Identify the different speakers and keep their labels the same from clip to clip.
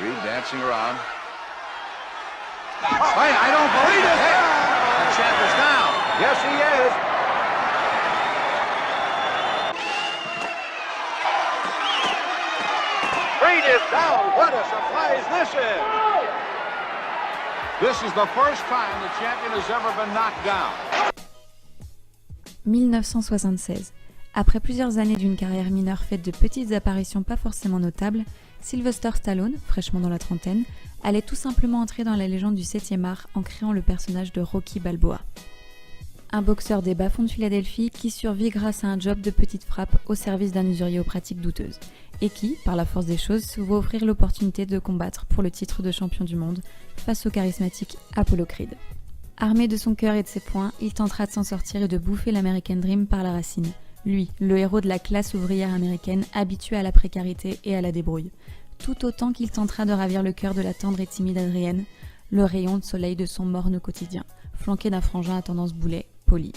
Speaker 1: Reed dancing around. Hey, I don't believe it! Hey, the champ is down.
Speaker 2: Yes, he is. Reed is down. What a surprise this is.
Speaker 1: This is the first time the champion has ever been knocked down.
Speaker 3: 1976. Après plusieurs années d'une carrière mineure faite de petites apparitions pas forcément notables, Sylvester Stallone, fraîchement dans la trentaine, allait tout simplement entrer dans la légende du 7e art en créant le personnage de Rocky Balboa. Un boxeur des bas-fonds de Philadelphie qui survit grâce à un job de petite frappe au service d'un usurier aux pratiques douteuses, et qui, par la force des choses, se voit offrir l'opportunité de combattre pour le titre de champion du monde face au charismatique Apollo Creed. Armé de son cœur et de ses poings, il tentera de s'en sortir et de bouffer l'American Dream par la racine. Lui, le héros de la classe ouvrière américaine habitué à la précarité et à la débrouille. Tout autant qu'il tentera de ravir le cœur de la tendre et timide Adrienne, le rayon de soleil de son morne quotidien, flanqué d'un frangin à tendance boulet, poli.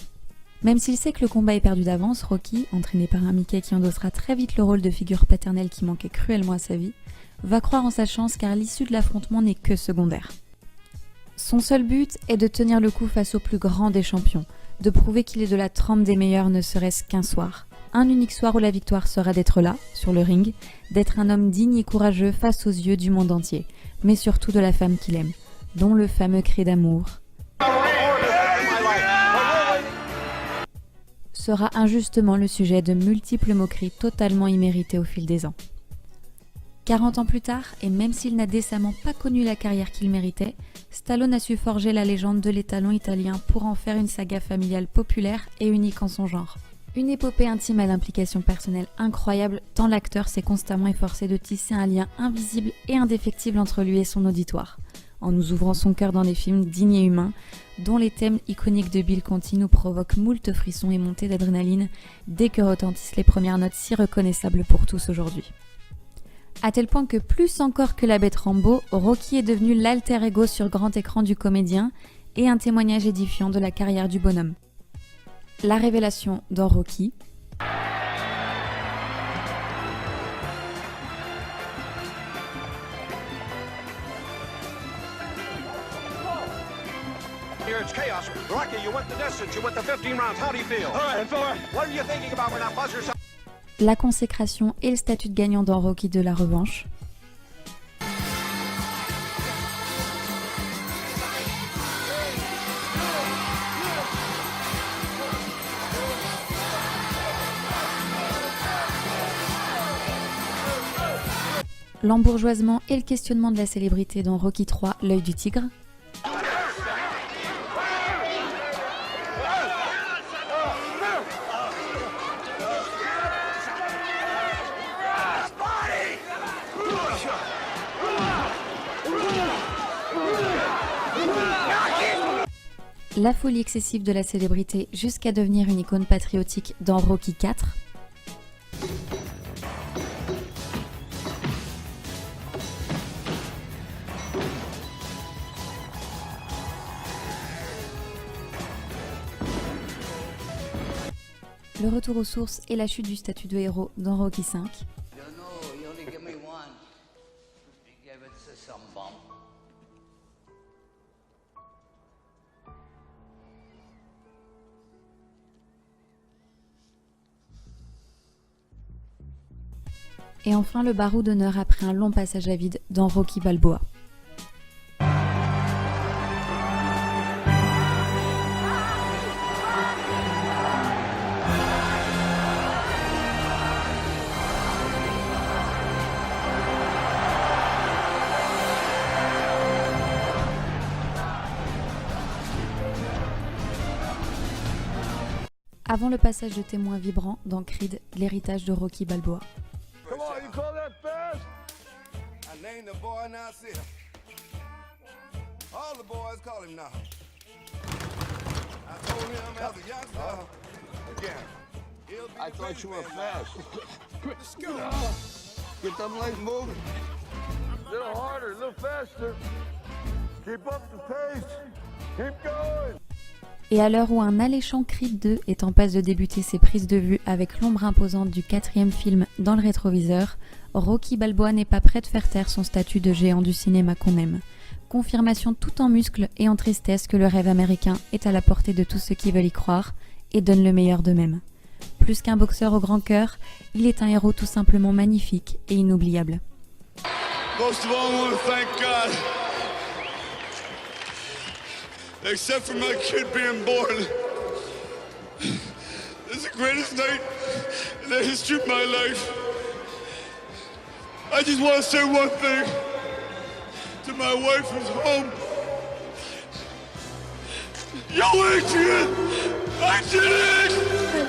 Speaker 3: Même s'il sait que le combat est perdu d'avance, Rocky, entraîné par un Mickey qui endossera très vite le rôle de figure paternelle qui manquait cruellement à sa vie, va croire en sa chance car l'issue de l'affrontement n'est que secondaire. Son seul but est de tenir le coup face au plus grand des champions, de prouver qu'il est de la trempe des meilleurs ne serait-ce qu'un soir. Un unique soir où la victoire sera d'être là, sur le ring, d'être un homme digne et courageux face aux yeux du monde entier, mais surtout de la femme qu'il aime, dont le fameux cri d'amour sera injustement le sujet de multiples moqueries totalement imméritées au fil des ans. 40 ans plus tard, et même s'il n'a décemment pas connu la carrière qu'il méritait, Stallone a su forger la légende de l'étalon italien pour en faire une saga familiale populaire et unique en son genre. Une épopée intime à l'implication personnelle incroyable, tant l'acteur s'est constamment efforcé de tisser un lien invisible et indéfectible entre lui et son auditoire, en nous ouvrant son cœur dans des films dignes et humains, dont les thèmes iconiques de Bill Conti nous provoquent moult frissons et montées d'adrénaline dès que retentissent les premières notes si reconnaissables pour tous aujourd'hui. À tel point que plus encore que la bête Rambo, Rocky est devenu l'alter ego sur grand écran du comédien et un témoignage édifiant de la carrière du bonhomme. La révélation dans Rocky,
Speaker 2: Here it's chaos. Rocky, you went the distance. You went the 15 rounds. How do you feel? All right, fella. What are you thinking about when that buzzer sounds?
Speaker 3: la consécration et le statut de gagnant dans Rocky de la revanche, l'embourgeoisement et le questionnement de la célébrité dans Rocky III, l'œil du tigre, la folie excessive de la célébrité jusqu'à devenir une icône patriotique dans Rocky IV, le retour aux sources et la chute du statut de héros dans Rocky V, et enfin le barreau d'honneur après un long passage à vide dans Rocky Balboa. Avant le passage de témoin vibrant dans Creed, l'héritage de Rocky Balboa.
Speaker 2: Come on, you call that fast? I named the boy Nasir. All the boys call him now. I told him as a youngster. Again. I thought you were fast. Let's go. Get them legs moving. A little harder, a little faster. Keep up the pace. Keep going.
Speaker 3: Et à l'heure où un alléchant Creed 2 est en passe de débuter ses prises de vue avec l'ombre imposante du 4e film dans le rétroviseur, Rocky Balboa n'est pas prêt de faire taire son statut de géant du cinéma qu'on aime. Confirmation tout en muscles et en tristesse que le rêve américain est à la portée de tous ceux qui veulent y croire et donnent le meilleur d'eux-mêmes. Plus qu'un boxeur au grand cœur, il est un héros tout simplement magnifique et inoubliable.
Speaker 4: Most of all, I want to thank God. Except for my kid being born. This is the greatest night in the history of my life. I just want to say one thing to my wife who's home. Yo, Adrian! I did it!